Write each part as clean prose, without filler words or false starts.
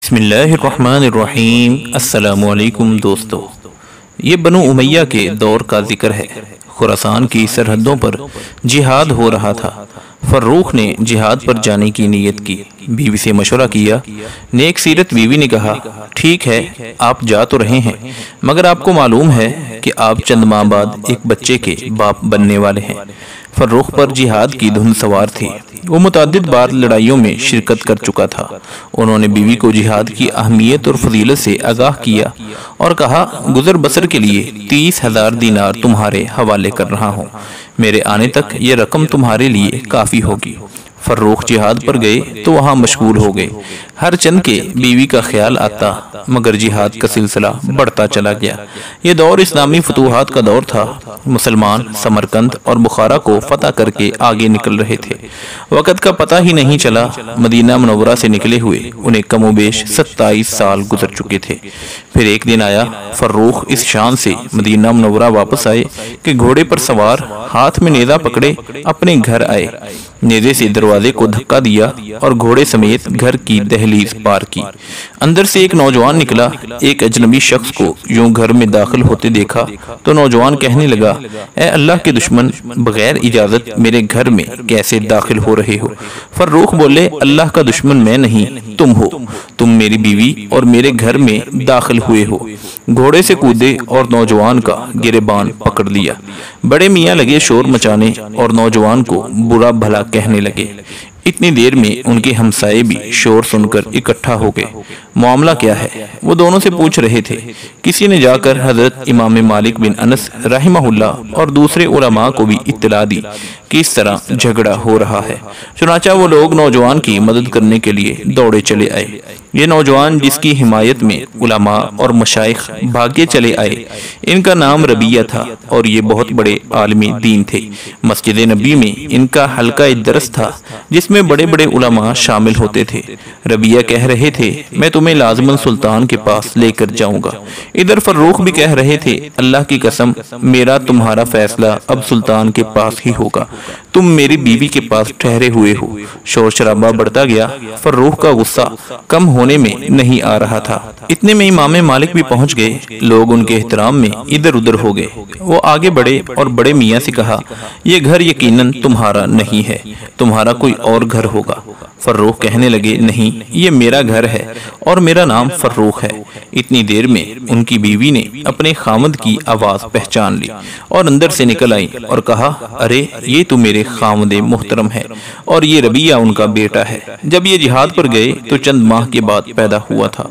بسم اللہ الرحمن الرحیم۔ السلام علیکم دوستو، یہ بنو امیہ کے دور کا ذکر ہے۔ خراسان کی سرحدوں پر جہاد ہو رہا تھا۔ فروخ نے جہاد پر جانے کی نیت کی، بیوی سے مشورہ کیا۔ نیک سیرت بیوی نے کہا، ٹھیک ہے آپ جا تو رہے ہیں، مگر آپ کو معلوم ہے کہ آپ چند ماہ بعد ایک بچے کے باپ بننے والے ہیں۔ فروخ پر جہاد کی دھن سوار تھی، وہ متعدد بار لڑائیوں میں شرکت کر چکا تھا۔ انہوں نے بیوی کو جہاد کی اہمیت اور فضیلت سے آگاہ کیا اور کہا، گزر بسر کے لیے 30,000 دینار تمہارے حوالے کر رہا ہوں، میرے آنے تک یہ رقم تمہارے لیے کافی ہوگی۔ فروخ جہاد پر گئے تو وہاں مشغول ہو گئے۔ ہر چند کے بیوی کا خیال آتا، مگر جہاد کا سلسلہ بڑھتا چلا گیا۔ یہ دور اسلامی فتوحات کا دور تھا۔ مسلمان سمرقند اور بخارا کو فتح کر کے آگے نکل رہے تھے۔ وقت کا پتہ ہی نہیں چلا۔ مدینہ منورہ سے نکلے ہوئے انہیں کم و بیش 27 سال گزر چکے تھے۔ پھر ایک دن آیا، فروخ اس شان سے مدینہ منورہ واپس آئے کہ گھوڑے پر سوار ہاتھ میں نیزہ پکڑے اپنے گھر آئے۔ نیزے سے دروازے کو دھکا دیا اور گھوڑے سمیت گھر کی دہلیز پار کی۔ اندر سے ایک نوجوان نکلا۔ ایک اجنبی شخص کو یوں گھر میں داخل ہوتے دیکھا تو نوجوان کہنے لگا، اے اللہ کے دشمن، بغیر اجازت میرے گھر میں کیسے داخل ہو رہے ہو؟ فروخ بولے، اللہ کا دشمن میں نہیں تم ہو، تم میری بیوی اور میرے گھر میں داخل ہوئے ہو۔ گھوڑے سے کودے اور نوجوان کا گریبان پکڑ لیا۔ بڑے میاں لگے شور مچانے اور نوجوان کو برا بھلا کہنے لگے۔ اتنی دیر میں ان کے ہمسائے بھی شور سن کر اکٹھا ہو گئے۔ معاملہ کیا ہے وہ دونوں سے پوچھ رہے تھے۔ کسی نے جا کر حضرت امام مالک بن انس رحمہ اللہ اور دوسرے علماء کو بھی اطلاع دی کہ اس طرح جھگڑا ہو رہا ہے۔ چنانچہ وہ لوگ نوجوان کی مدد کرنے کے لیے دوڑے چلے آئے۔ یہ نوجوان جس کی حمایت میں علماء اور مشائخ بھاگے چلے آئے، ان کا نام ربیہ تھا اور یہ بہت بڑے عالم دین تھے۔ مسجد نبی میں ان کا حلقہ درس تھا جس میں بڑے بڑے علماء شامل ہوتے تھے۔ ربیہ کہہ رہے تھے، میں تمہیں لازماً سلطان کے پاس لے کر جاؤں گا۔ ادھر فروخ بھی کہہ رہے تھے، اللہ کی قسم، میرا تمہارا فیصلہ اب سلطان کے پاس ہی ہوگا، تم میری بیوی کے پاس ٹھہرے ہوئے ہو۔ شور شرابہ بڑھتا گیا۔ فروخ کا غصہ کم ہونے میں نہیں آ رہا تھا۔ اتنے میں امام مالک بھی پہنچ گئے۔ لوگ ان کے احترام میں ادھر ادھر ہو گئے۔ وہ آگے بڑھے اور بڑے میاں سے کہا، یہ گھر یقیناً تمہارا نہیں ہے، تمہارا کوئی اور گھر ہوگا۔ فروخ کہنے لگے، نہیں، یہ میرا گھر ہے اور میرا نام فروخ ہے۔ اتنی دیر میں ان کی بیوی نے اپنے خامد کی آواز پہچان لی اور اندر سے نکل آئی اور کہا، ارے یہ تو میرے خامد محترم ہے اور یہ ربیہ ان کا بیٹا ہے۔ جب یہ جہاد پر گئے تو چند ماہ کے بعد پیدا ہوا تھا،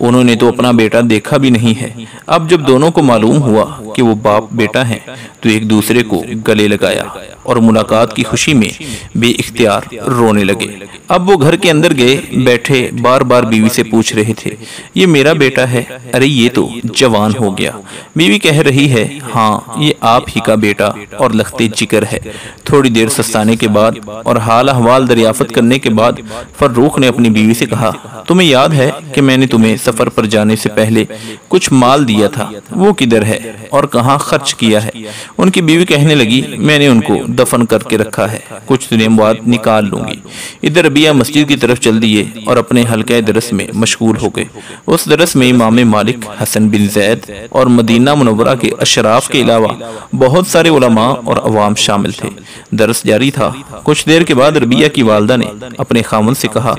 انہوں نے تو اپنا بیٹا دیکھا بھی نہیں ہے۔ اب جب دونوں کو معلوم ہوا کہ وہ باپ بیٹا ہیں تو ایک دوسرے کو گلے لگایا اور ملاقات کی خوشی میں بے اختیار رونے لگے۔ اب وہ گھر کے اندر گئے، بیٹھے بار بار بیوی سے پوچھ رہے تھے، یہ میرا بیٹا ہے؟ ارے یہ تو جوان ہو گیا۔ بیوی کہہ رہی ہے، ہاں یہ آپ ہی کا بیٹا اور لختے جگر ہے۔ تھوڑی دیر سستانے کے بعد اور حال احوال دریافت کرنے کے بعد فروخ نے اپنی بیوی سے کہا، تمہیں یاد ہے کہ میں نے تمہیں سفر پر جانے سے پہلے کچھ مال دیا تھا، وہ کدھر ہے اور کہاں خرچ کیا ہے؟ ان کی بیوی کہنے لگی، میں نے ان کو دفن کر کے رکھا ہے، کچھ دنوں بعد نکال لوں گی۔ ادھر ربیہ مسجد کی طرف چل دیے اور اپنے حلقہ درس میں مشغول ہو گئے۔ اس درس میں امام مالک، حسن بن زید اور مدینہ منورہ کے اشراف کے علاوہ بہت سارے علماء اور عوام شامل تھے۔ درس جاری تھا۔ کچھ دیر کے بعد ربیہ کی والدہ نے اپنے خامن سے کہا،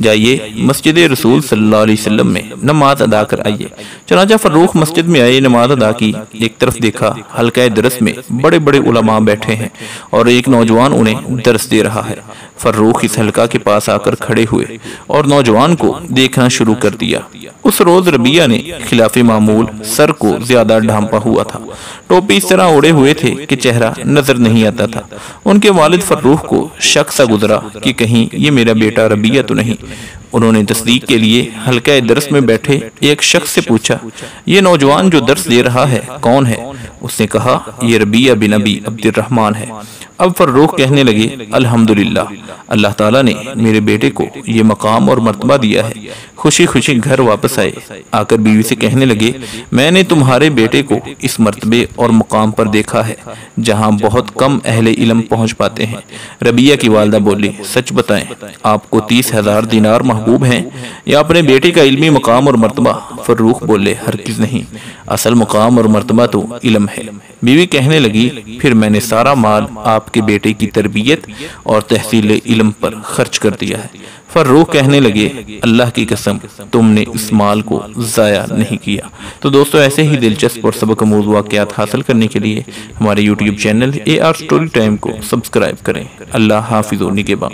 جائیے مسجد رسول صلی اللہ علیہ وسلم میں نماز ادا کر آئیے۔ چنانچہ فروخ مسجد میں آئے، نماز ادا کی۔ ایک طرف دیکھا، حلقہ درس میں بڑے بڑے علماء بیٹھے ہیں اور ایک نوجوان انہیں درس دے رہا ہے۔ فروخ اس حلقہ کے پاس آ کر کھڑے ہوئے اور نوجوان کو دیکھنا شروع کر دیا۔ اس روز ربیہ نے خلاف معمول سر کو زیادہ ڈھانپا ہوا تھا۔ ٹوپی اس طرح اوڑے ہوئے تھے کہ چہرہ نظر نہیں آتا تھا۔ ان کے والد فروخ کو شک سا گزرا کہ کہیں یہ میرا بیٹا ربیہ تو نہیں۔ انہوں نے تصدیق کے لیے حلقہ درس میں بیٹھے ایک شخص سے پوچھا، یہ نوجوان جو درس دے رہا ہے کون ہے؟ اس نے کہا، یہ ربیہ بن ابی عبد الرحمن ہے۔ اب فروخ کہنے لگے الحمدللہ، اللہ تعالیٰ نے میرے بیٹے کو یہ مقام اور مرتبہ دیا ہے۔ خوشی خوشی گھر واپس آئے، آ کر بیوی سے کہنے لگے میں نے تمہارے بیٹے کو اس مرتبے اور مقام پر دیکھا ہے جہاں بہت کم اہل علم پہنچ پاتے ہیں۔ ربیہ کی والدہ بولی سچ بتائیں، آپ کو 30,000 دینار محبوب ہیں یا اپنے بیٹے کا علمی مقام اور مرتبہ؟ فروخ بولے ہرگز نہیں، اصل مقام اور مرتبہ تو علم ہے۔ بیوی کہنے لگی پھر میں نے سارا مال آپ کے بیٹے کی تربیت اور تحصیل علم پر خرچ کر دیا ہے۔ فروخ کہنے لگے اللہ کی قسم تم نے اس مال کو ضائع نہیں کیا۔ تو دوستو ایسے ہی دلچسپ اور سبق آموز واقعات حاصل کرنے کے لیے ہمارے YouTube channel AR Story Time کو سبسکرائب کریں۔ اللہ حافظ و نگہباں۔